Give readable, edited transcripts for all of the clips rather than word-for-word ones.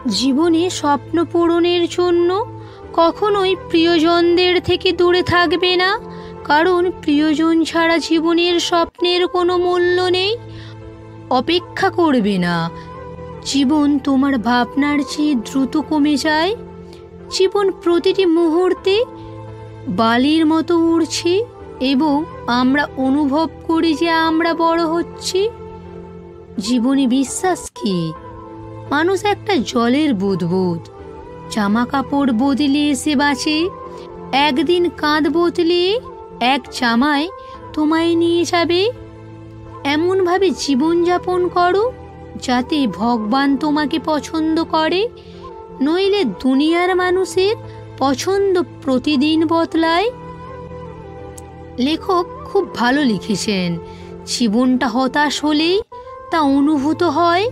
জীবনে স্বপ্ন পূরণের জন্য কখনোই প্রিয়জনদের থেকে দূরে থাকবে না, কারণ প্রিয়জন ছাড়া জীবনের স্বপ্নের কোনো মূল্য নেই। অপেক্ষা করবে না। জীবন তোমার ভাবনার চেয়ে দ্রুত কমে যায়। জীবন প্রতিটি মুহূর্তে বালির মতো উড়ছে এবং আমরা অনুভব করি যে আমরা বড় হচ্ছি। জীবনে বিশ্বাস কি? মানুষ একটা জলের বুদবুদ, জামা কাপড় বদলে এসে বাঁচে। একদিন কাঁধ বদলে এক জামায় তোমায় নিয়ে যাবে। এমনভাবে জীবনযাপন করো যাতে ভগবান তোমাকে পছন্দ করে, নইলে দুনিয়ার মানুষের পছন্দ প্রতিদিন বদলায়। লেখক খুব ভালো লিখেছেন, জীবনটা হতাশ হলেই তা অনুভূত হয়।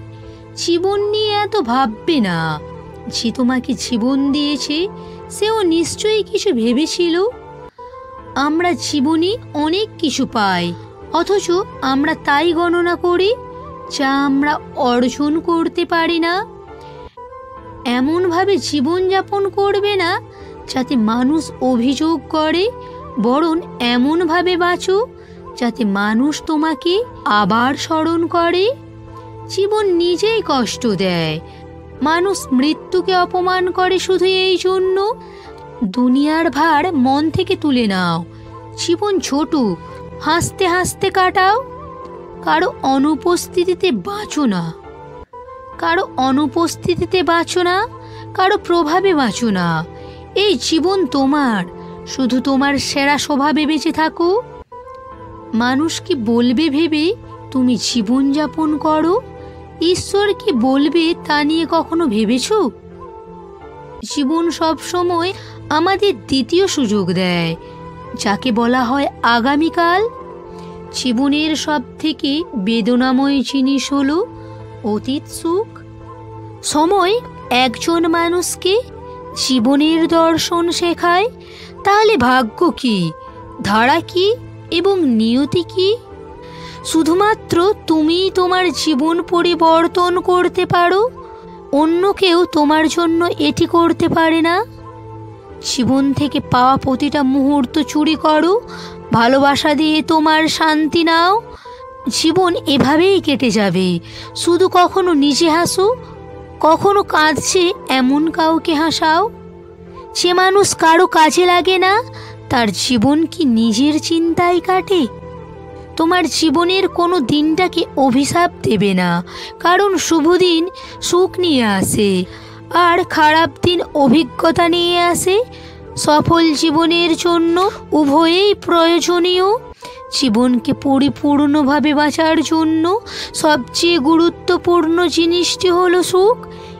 জীবন নিয়ে এত ভাববে না। যে তোমাকে জীবন দিয়েছে সেও নিশ্চয়ই কিছু ভেবেছিল। আমরা জীবনে অনেক কিছু পাই, অথচ আমরা তাই গণনা করি যা আমরা অর্জন করতে পারি না। এমনভাবে জীবনযাপন করবে না যাতে মানুষ অভিযোগ করে, বরং এমনভাবে বাঁচো যাতে মানুষ তোমাকে আবার স্মরণ করে। জীবন নিজেই কষ্ট দেয়। মানুষ মৃত্যুকে অপমান করে শুধু এই জন্য। দুনিয়ার ভার মন থেকে তুলে নাও। জীবন ছোট, হাসতে হাসতে কাটাও। কারো অনুপস্থিতিতে বাঁচো না, কারো অনুপস্থিতিতে বাঁচো না, কারো প্রভাবে বাঁচো না। এই জীবন তোমার, শুধু তোমার সেরা স্বভাবে বেঁচে থাকো। মানুষ কি বলবে ভেবে তুমি জীবনযাপন করো? ঈশ্বর কি বলবে তা নিয়ে কখনো ভেবেছো? জীবন সব সময় আমাদের দ্বিতীয় সুযোগ দেয়, যাকে বলা হয় আগামীকাল। জীবনের সব থেকে বেদনাময় জিনিস হলো অতীত সুখ। সময় একজন মানুষকে জীবনের দর্শন শেখায়। তাহলে ভাগ্য কি, ধারা কি এবং নিয়তি কি? শুধুমাত্র তুমিই তোমার জীবন পরিবর্তন করতে পারো, অন্য কেউ তোমার জন্য এটি করতে পারে না। জীবন থেকে পাওয়া প্রতিটা মুহূর্ত চুরি করো, ভালোবাসা দিয়ে তোমার শান্তি নাও। জীবন এভাবেই কেটে যাবে। শুধু কখনো নিজে হাসো, কখনো কাঁদছে এমন কাউকে হাসাও। যে মানুষ কারো কাজে লাগে না, তার জীবন কি নিজের চিন্তায় কাটে? তোমার জীবনের কোনো দিনটাকে অভিশাপ দেবে না, কারণ শুভ দিন সুখ নিয়ে আসে আর খারাপ দিন অভিজ্ঞতা নিয়ে আসে। সফল জীবনের জন্য উভয়েই প্রয়োজনীয়। জীবনকে পরিপূর্ণভাবে বাঁচার জন্য সবচেয়ে গুরুত্বপূর্ণ জিনিসটি হলো সুখ।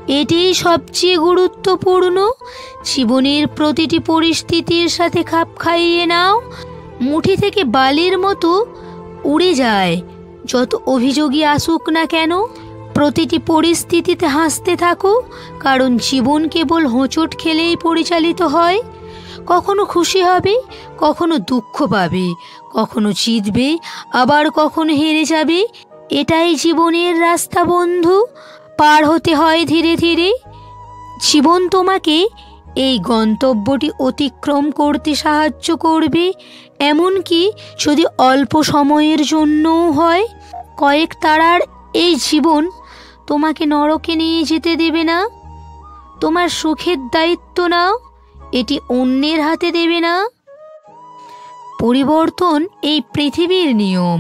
এটাই সবচেয়ে গুরুত্বপূর্ণ। জীবনের প্রতিটি পরিস্থিতির সাথে খাপ খাইয়ে নাও। মুঠি থেকে বালির মতো উড়ে যায়। যত অভিযোগই আসুক না কেন, প্রতিটি পরিস্থিতিতে হাসতে থাকো, কারণ জীবন কেবল হোঁচট খেলেই পরিচালিত হয়। কখনো খুশি হবে, কখনো দুঃখ পাবে, কখনো জিতবে, আবার কখনো হেরে যাবে। এটাই জীবনের রাস্তা বন্ধু, পার হতে হয় ধীরে ধীরে। জীবন তোমাকে এই গন্তব্যটি অতিক্রম করতে সাহায্য করবে, এমনকি যদি অল্প সময়ের জন্যও হয়। কয়েক তারার এই জীবন তোমাকে নরকে নিয়ে যেতে দেবে না। তোমার সুখের দায়িত্ব নাও, এটি অন্যের হাতে দেবে না। পরিবর্তন এই পৃথিবীর নিয়ম।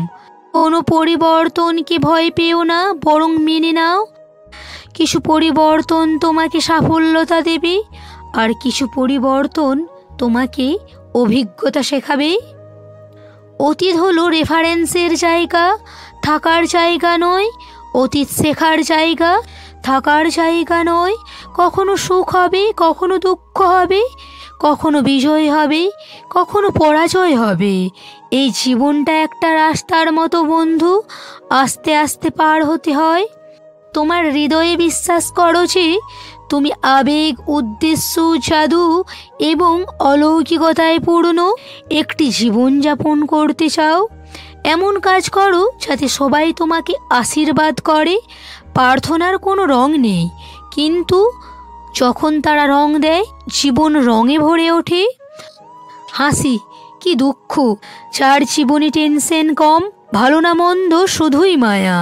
কোনো পরিবর্তনকে ভয় পেও না, বরং মেনে নাও। কিছু পরিবর্তন তোমাকে সাফল্যতা দেবে, আর কিছু পরিবর্তন তোমাকে অভিজ্ঞতা শেখাবে। অতীত হলো রেফারেন্সের জায়গা, থাকার জায়গা নয়। অতীত শেখার জায়গা, থাকার জায়গা নয়। কখনো সুখ হবে, কখনো দুঃখ হবে, কখনো বিজয় হবে, কখনো পরাজয় হবে। এই জীবনটা একটা রাস্তার মতো বন্ধু, আস্তে আস্তে পার হতে হয়। তোমার হৃদয়ে বিশ্বাস করো যে তুমি আবেগ, উদ্দেশ্য, জাদু এবং অলৌকিকতায় পূর্ণ একটি জীবনযাপন করতে চাও। এমন কাজ করো যাতে সবাই তোমাকে আশীর্বাদ করে। প্রার্থনার কোনো রং নেই, কিন্তু যখন তারা রং দেয়, জীবন রঙে ভরে ওঠে। হাসি কি দুঃখ, যার জীবনে টেনশন কম, ভালো না মন্দ শুধুই মায়া,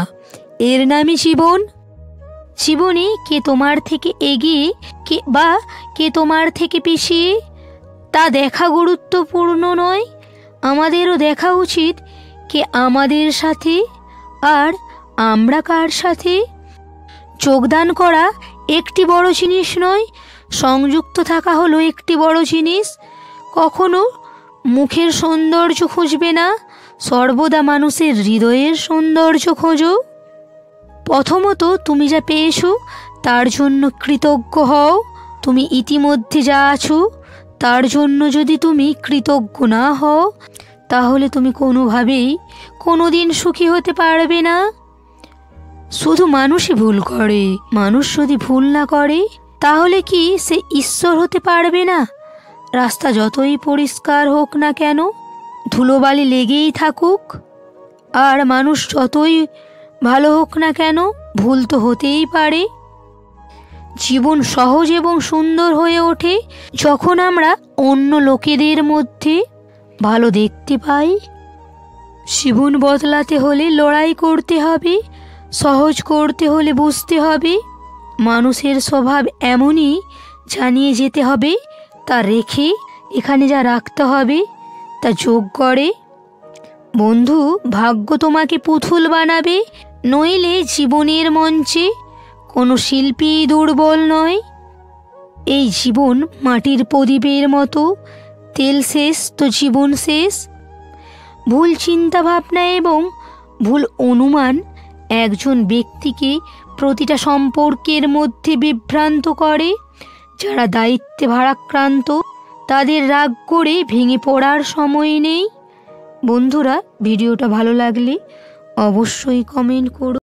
এর নামই জীবন। জীবনে কে তোমার থেকে এগিয়ে কে তোমার থেকে পিছিয়ে তা দেখা গুরুত্বপূর্ণ নয়। আমাদেরও দেখা উচিত কে আমাদের সাথে আর আমরা কার সাথে। যোগদান করা একটি বড় জিনিস নয়, সংযুক্ত থাকা হলো একটি বড় জিনিস। কখনো মুখের সৌন্দর্য খুঁজবে না, সর্বদা মানুষের হৃদয়ের সৌন্দর্য খোঁজো। প্রথমত তুমি যা পেয়েছো তার জন্য কৃতজ্ঞ হও। তুমি ইতিমধ্যে যা আছো তার জন্য যদি তুমি কৃতজ্ঞ না হও, তাহলে তুমি কোনোভাবেই কোনোদিন সুখী হতে পারবে না। শুধু মানুষই ভুল করে, মানুষ যদি ভুল না করে তাহলে কি সে ঈশ্বর হতে পারবে না? রাস্তা যতই পরিষ্কার হোক না কেন, ধুলোবালি লেগেই থাকুক, আর মানুষ যতই ভালো হোক না কেন, ভুল তো হতেই পারে। জীবন সহজ এবং সুন্দর হয়ে ওঠে যখন আমরা অন্য লোকেদের মধ্যে ভালো দেখতে পাই। জীবন বদলাতে হলে লড়াই করতে হবে, সহজ করতে হলে বুঝতে হবে। মানুষের স্বভাব এমনই, জানিয়ে যেতে হবে তা রেখে এখানে যা রাখতে হবে তা যোগ করে। বন্ধু, ভাগ্য তোমাকে পুতুল বানাবে, নইলে জীবনের মঞ্চে কোনো শিল্পী দুর্বল নয়। এই জীবন মাটির প্রদীপের মতো, তেল শেষ তো জীবন শেষ। ভুল চিন্তাভাবনা এবং ভুল অনুমান একজন ব্যক্তিকে প্রতিটা সম্পর্কের মধ্যে বিভ্রান্ত করে। যারা দায়িত্বে ভারাক্রান্ত তাদের রাগ করে ভেঙে পড়ার সময় নেই। বন্ধুরা, ভিডিওটা ভালো লাগলে অবশ্যই কমেন্ট করো।